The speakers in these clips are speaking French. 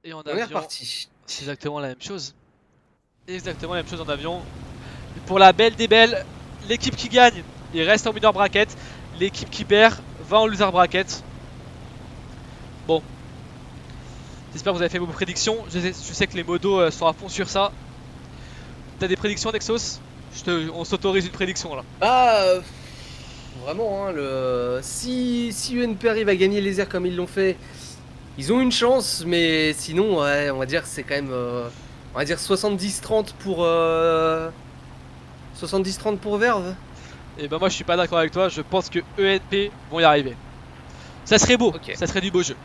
Et en On est avion, reparti. c'est exactement la même chose. Exactement la même chose en avion. Pour la belle des belles, l'équipe qui gagne, il reste en winner bracket. L'équipe qui perd va en loser bracket. Bon. J'espère que vous avez fait vos prédictions. Je sais que les modos sont à fond sur ça. T'as des prédictions, Nexos? On s'autorise une prédiction là. Ah, vraiment, hein, si UNP arrive à gagner les airs comme ils l'ont fait, ils ont une chance, mais sinon, ouais, on va dire que c'est quand même, on va dire 70-30 pour 70-30 pour Verve. Et ben moi je suis pas d'accord avec toi. Je pense que ENP vont y arriver. Ça serait beau. Ok, Ça serait du beau jeu.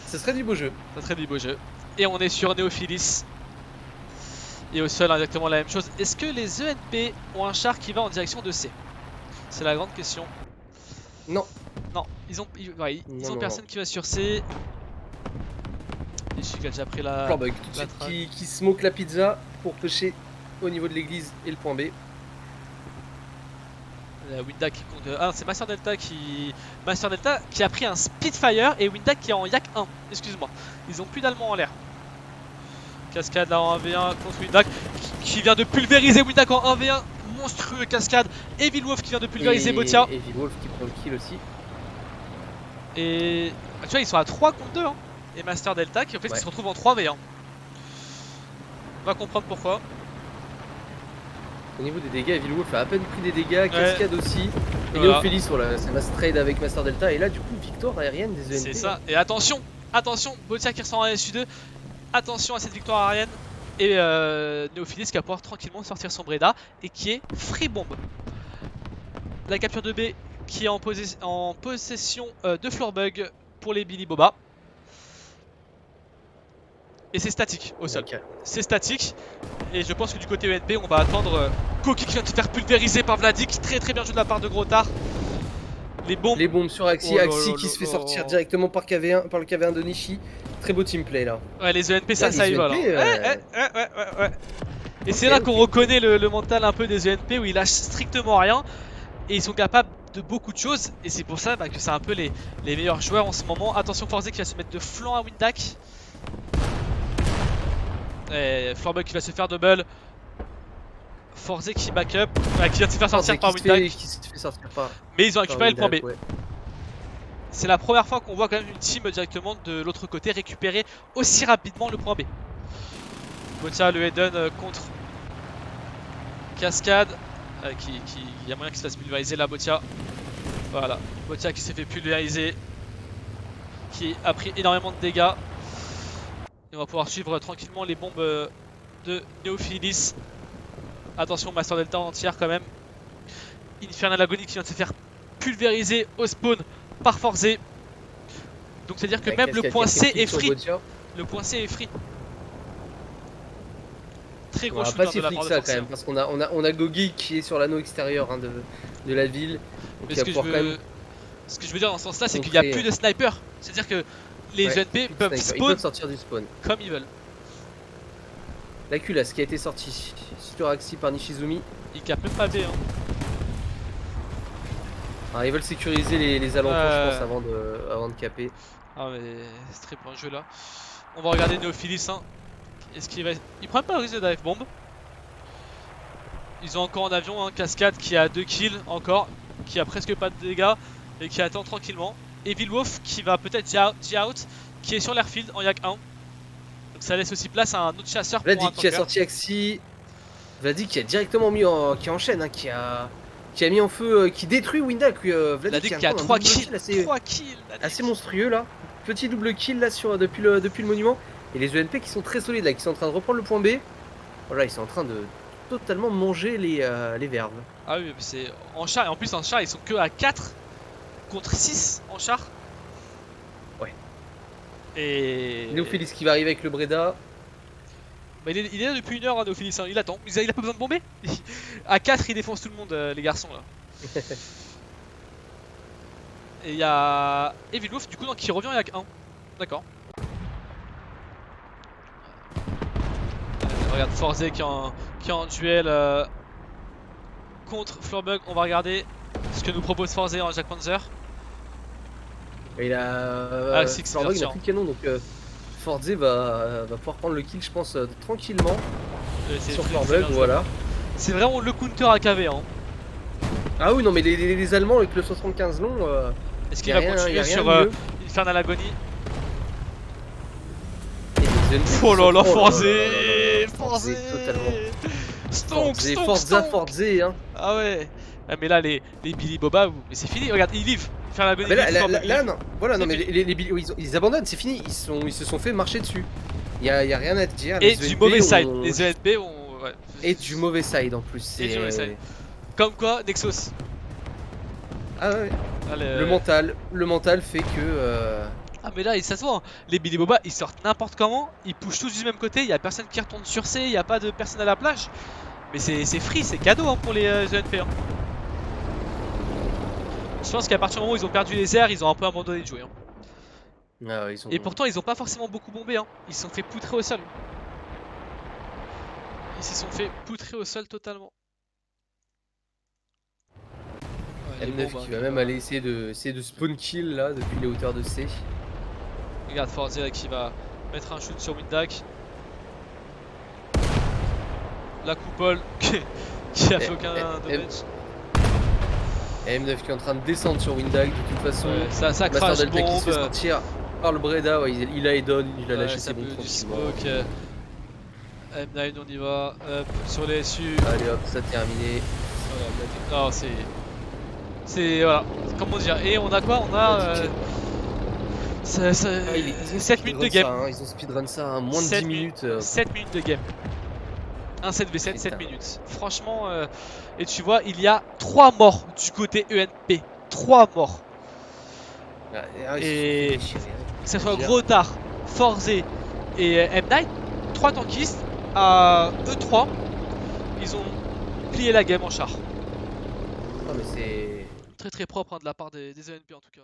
ce serait du beau jeu. Ça serait du beau jeu. Et on est sur Neophilis. Et au sol exactement la même chose. Est-ce que les ENP ont un char qui va en direction de C? C'est la grande question. Non, Non, ils ont non, non, non. personne qui va sur C. Et je qui a déjà pris la Florbug tout de suite track. qui smoke la pizza pour pêcher au niveau de l'église et le point B. Windak qui compte. Ah, c'est Master Delta qui a pris un Spitfire et Windak qui est en Yak 1. Excuse-moi. Ils ont plus d'Allemands en l'air. Cascade là en 1v1 contre Windak qui vient de pulvériser Windak en 1v1. Monstrueux cascade. Evil Wolf qui vient de pulvériser Botia. Et Wolf qui prend le kill aussi. Et tu vois, ils sont à 3 contre 2. Hein. Et Master Delta qui en fait se retrouve en 3v1. On va comprendre pourquoi. Au niveau des dégâts, Evil Wolf a à peine pris des dégâts, Cascade aussi. Et Voilà. Neophilis, voilà, c'est la trade avec Master Delta. Et là, du coup, victoire aérienne des ENP. C'est ça. Et attention, attention, Botia qui ressent en SU2. Attention à cette victoire aérienne. Et Neophilis qui va pouvoir tranquillement sortir son Breda et qui est free bomb. La capture de B qui est en possession de Floorbug pour les Billy Boba. Et c'est statique au sol. Okay. C'est statique. Et je pense que du côté ENP, on va attendre Koki qui vient de se faire pulvériser par Vladik. Très très bien joué de la part de Grotard. Les bombes sur Axi. Axi qui se fait sortir directement par le KV1 de Nishi. Très beau team play là. Ouais, les ENP, ça y va là. Ouais. Et c'est là qu'on reconnaît le mental un peu des ENP où ils lâchent strictement rien. Et ils sont capables de beaucoup de choses. Et c'est pour ça que c'est un peu les meilleurs joueurs en ce moment. Attention, Forze qui va se mettre de flanc à Windak. Et Floorbug qui va se faire double. Forze qui back up. Qui vient de se faire sortir par Windak. Mais ils ont récupéré le point B. Ouais. C'est la première fois qu'on voit quand même une team directement de l'autre côté récupérer aussi rapidement le point B. Botia, le Eden contre Cascade. Il y a moyen qu'il se fasse pulvériser là, Botia. Voilà, Botia qui s'est fait pulvériser. Qui a pris énormément de dégâts. Et on va pouvoir suivre tranquillement les bombes de Neophilis. Attention, Master Delta entière quand même. Infernal Agony qui vient de se faire pulvériser au spawn par Forze. Donc c'est à dire que même le point C est free. Le point C est free. Très gros shooter pas si free que ça quand même, parce qu'on a Gogi qui est sur l'anneau extérieur hein, de la ville. Mais ce que je veux dire dans ce sens là, c'est qu'il n'y a plus de sniper. C'est à dire que les ENP peuvent spawn sortir du spawn comme ils veulent. La culasse qui a été sortie sur Axi par Nishizumi. Il capent même pas B. Hein. Alors, ils veulent sécuriser les alentours, je pense, avant de caper. Ah, mais c'est très bon jeu là. On va regarder Neophilis. Hein. Est-ce qu'il va. Il prend pas le risque de dive bomb. Ils ont encore en avion un Cascade qui a 2 kills encore. Qui a presque pas de dégâts. Et qui attend tranquillement. Evil Wolf qui va peut-être G-out. Qui est sur l'airfield en Yak 1. Donc ça laisse aussi place à un autre chasseur. Vladik qui a sorti Axi. Vladik qui a directement mis qui enchaîne, hein, qui a mis en feu, qui détruit Windak. Vladik qui a 3 kills. 3 kills. Assez monstrueux là. Petit double kill là depuis le monument. Et les ENP qui sont très solides là, qui sont en train de reprendre le point B. Voilà, ils sont en train de totalement manger les verves. Ah oui, c'est en char. Et en plus en char, ils sont que à 4 contre 6 en char. Ouais. Et Neophilis qui va arriver avec le Breda. Bah, il est là depuis 1 heure, hein, Neophilis, hein. Il attend. Il a pas besoin de bomber. À 4, il défonce tout le monde, les garçons là. Et il y a Evil Wolf du coup qui revient avec 1. D'accord. Regarde Forze qui est en duel contre Floorbug. On va regarder ce que nous propose Forze en Jack Panzer. Et il a Floorbug, il a pris le canon donc Forze va pouvoir prendre le kill, je pense, tranquillement C'est sur très- Forbug, c'est- voilà. C'est vraiment le counter à KV. Hein. Ah oui, non, mais les Allemands avec le 75 long, Est-ce y qu'il a va rien continuer de sur mieux. Infernal Agony? Et les ennemis Oh qui là sont- là, oh Forze! Forze, totalement. Stonk, stonk, Forza, stonk! Forze, hein. Ah ouais. Ah, mais là, les Billy Boba, mais c'est fini. Regarde, ils livrent. Infernal Agony, Ah, mais là, live, là, Forbug, là, live. non, voilà, non, C'est mais fini. ils abandonnent, c'est fini, ils se sont fait marcher dessus. Y a rien à dire. Et Les du ENP mauvais side. ont- Les ENP ont. Ouais. Et du mauvais side en plus. Et du mauvais side. C'est. Comme quoi, Nexus. Ah ouais. Ah, Le mental fait que. Ah mais là ça se voit, hein. Les Billy Boba ils sortent n'importe comment, ils pushent tous du même côté, il y a personne qui retourne sur C, il y a pas de personne à la plage. Mais c'est free, c'est cadeau hein, pour les ENP. Hein. Je pense qu'à partir du moment où ils ont perdu les airs, ils ont un peu abandonné de jouer. Hein. Ah ouais, ils ont... Et pourtant ils ont pas forcément beaucoup bombé, hein. Ils se sont fait poutrer au sol. Ils se sont fait poutrer au sol totalement. Ouais, les M9 bombes, qui hein, va même aller essayer de spawn kill là depuis les hauteurs de C. Regarde Forze qui va mettre un shoot sur Windac. La coupole qui a fait aucun damage. Et M9 qui est en train de descendre sur Windag de toute façon. Ouais, ça Master crache Delta qui se fait bombe. sortir par le Breda, ouais, il a Edon, il a lâché ça ses bombes peut du tranquillement. smoke. M9 on y va. Hop, sur les SU. Allez hop, ça terminé. Voilà, non, c'est. Voilà, comment dire. Et on a quoi? On a. Ah, ils ont 7 minutes de speedrun game. ça, hein, ils ont speedrun ça, hein, moins de 7 10 minutes. 7 minutes de game. Un 7v7, 7 Putain. minutes. Franchement, et tu vois, il y a 3 morts du côté ENP. 3 morts. Ah, ils se sont Et fait déchirer, hein. que ce soit Dire. Grotard, Forze et M9, 3 tankistes à E3, ils ont plié la game en char. Ah, mais c'est. Très très propre hein, de la part des ENP en tout cas.